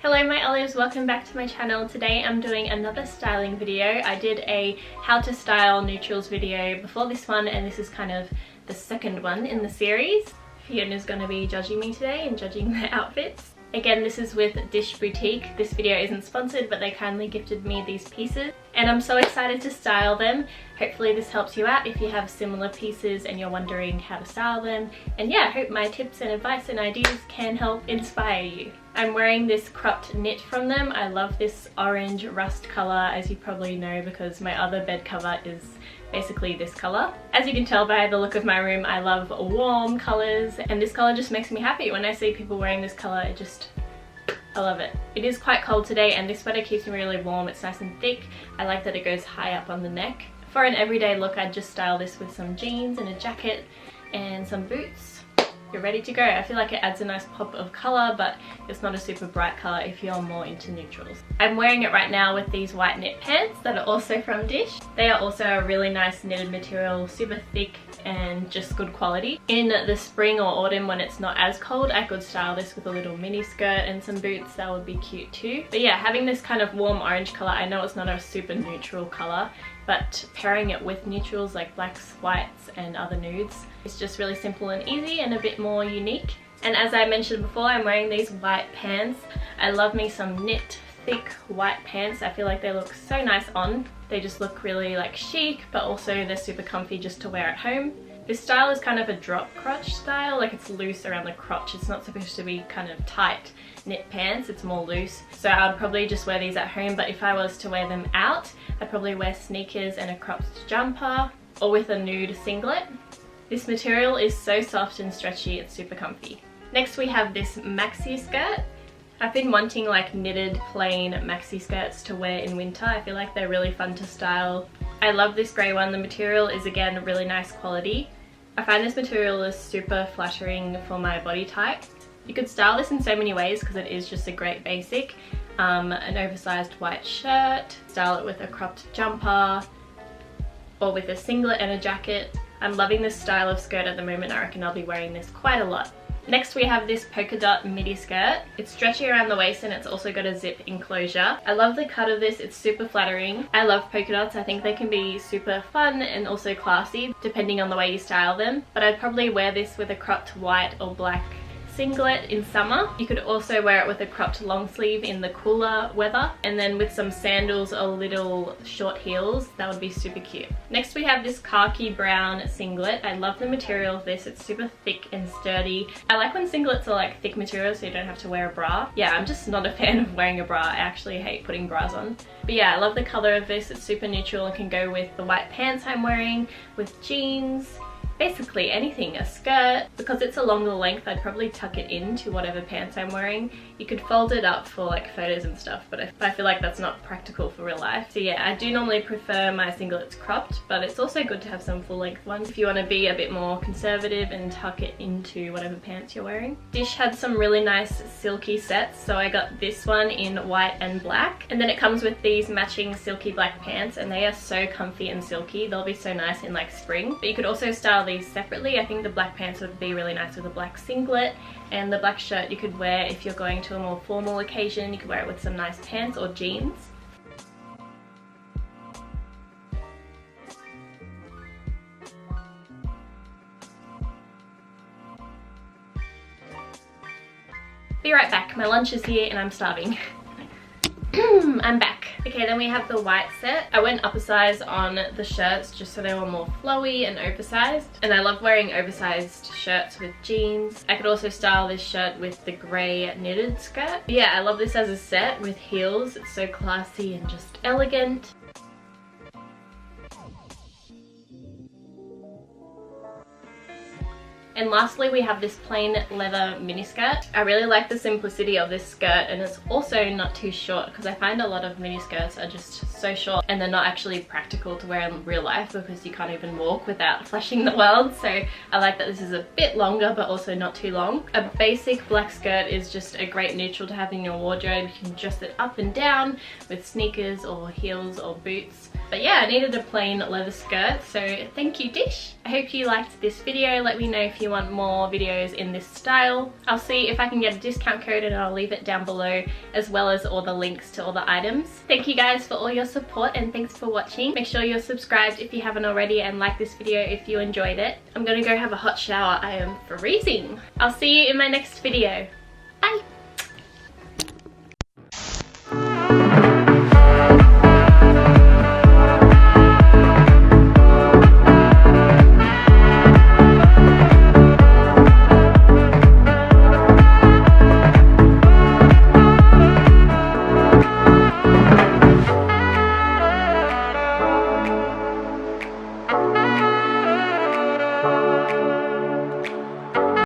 Hello my olives, welcome back to my channel. Today I'm doing another styling video. I did a how to style neutrals video before this one, and this is kind of the second one in the series. Fiona's going to be judging me today and judging the outfits. Again, this is with Dissh Boutique. This video isn't sponsored, but they kindly gifted me these pieces and I'm so excited to style them. Hopefully this helps you out if you have similar pieces and you're wondering how to style them. And yeah, I hope my tips and advice and ideas can help inspire you. I'm wearing this cropped knit from them. I love this orange rust colour, as you probably know, because my other bed cover is basically this colour. As you can tell by the look of my room, I love warm colours, and this colour just makes me happy. When I see people wearing this colour, I love it. It is quite cold today and this sweater keeps me really warm. It's nice and thick. I like that it goes high up on the neck. For an everyday look, I'd just style this with some jeans and a jacket and some boots. You're ready to go. I feel like it adds a nice pop of colour, but it's not a super bright colour if you're more into neutrals. I'm wearing it right now with these white knit pants that are also from Dissh. They are also a really nice knitted material, super thick and just good quality. In the spring or autumn when it's not as cold, I could style this with a little mini skirt and some boots. That would be cute too. But yeah, having this kind of warm orange colour, I know it's not a super neutral colour, but pairing it with neutrals like blacks, whites and other nudes is just really simple and easy and a bit more unique. And as I mentioned before, I'm wearing these white pants. I love me some knit thick white pants. I feel like they look so nice on. They just look really like chic, but also they're super comfy just to wear at home. This style is kind of a drop crotch style, like it's loose around the crotch. It's not supposed to be kind of tight knit pants, it's more loose. So I'd probably just wear these at home, but if I was to wear them out, I'd probably wear sneakers and a cropped jumper or with a nude singlet. This material is so soft and stretchy, it's super comfy. Next we have this maxi skirt. I've been wanting like knitted plain maxi skirts to wear in winter. I feel like they're really fun to style. I love this grey one. The material is again really nice quality. I find this material is super flattering for my body type. You could style this in so many ways because it is just a great basic. An oversized white shirt, style it with a cropped jumper or with a singlet and a jacket. I'm loving this style of skirt at the moment. I reckon I'll be wearing this quite a lot. Next we have this polka dot midi skirt. It's stretchy around the waist and it's also got a zip enclosure. I love the cut of this, it's super flattering. I love polka dots, I think they can be super fun and also classy depending on the way you style them. But I'd probably wear this with a cropped white or black singlet in summer. You could also wear it with a cropped long sleeve in the cooler weather, and then with some sandals or little short heels. That would be super cute. Next we have this khaki brown singlet. I love the material of this. It's super thick and sturdy. I like when singlets are like thick material so you don't have to wear a bra. Yeah, I'm just not a fan of wearing a bra. I actually hate putting bras on. But yeah, I love the colour of this. It's super neutral and can go with the white pants I'm wearing, with jeans, basically anything, a skirt. Because it's a longer length, I'd probably tuck it into whatever pants I'm wearing. You could fold it up for like photos and stuff, but I feel like that's not practical for real life. So yeah, I do normally prefer my singlets cropped, but it's also good to have some full length ones if you want to be a bit more conservative and tuck it into whatever pants you're wearing. Dissh had some really nice silky sets, so I got this one in white and black, and then it comes with these matching silky black pants, and they are so comfy and silky. They'll be so nice in like spring. But you could also style these separately. I think the black pants would be really nice with a black singlet, and the black shirt you could wear if you're going to a more formal occasion. You could wear it with some nice pants or jeans. Be right back, my lunch is here and I'm starving. I'm back. Okay, then we have the white set. I went up a size on the shirts just so they were more flowy and oversized. And I love wearing oversized shirts with jeans. I could also style this shirt with the grey knitted skirt. But yeah, I love this as a set with heels. It's so classy and just elegant. And lastly we have this plain leather mini skirt. I really like the simplicity of this skirt, and it's also not too short because I find a lot of mini skirts are just so short and they're not actually practical to wear in real life because you can't even walk without flashing the world. So I like that this is a bit longer but also not too long. A basic black skirt is just a great neutral to have in your wardrobe. You can dress it up and down with sneakers or heels or boots. But yeah, I needed a plain leather skirt, so thank you Dissh. I hope you liked this video. Let me know if you want more videos in this style. I'll see if I can get a discount code and I'll leave it down below, as well as all the links to all the items. Thank you guys for all your support and thanks for watching. Make sure you're subscribed if you haven't already and like this video if you enjoyed it. I'm gonna go have a hot shower. I am freezing. I'll see you in my next video.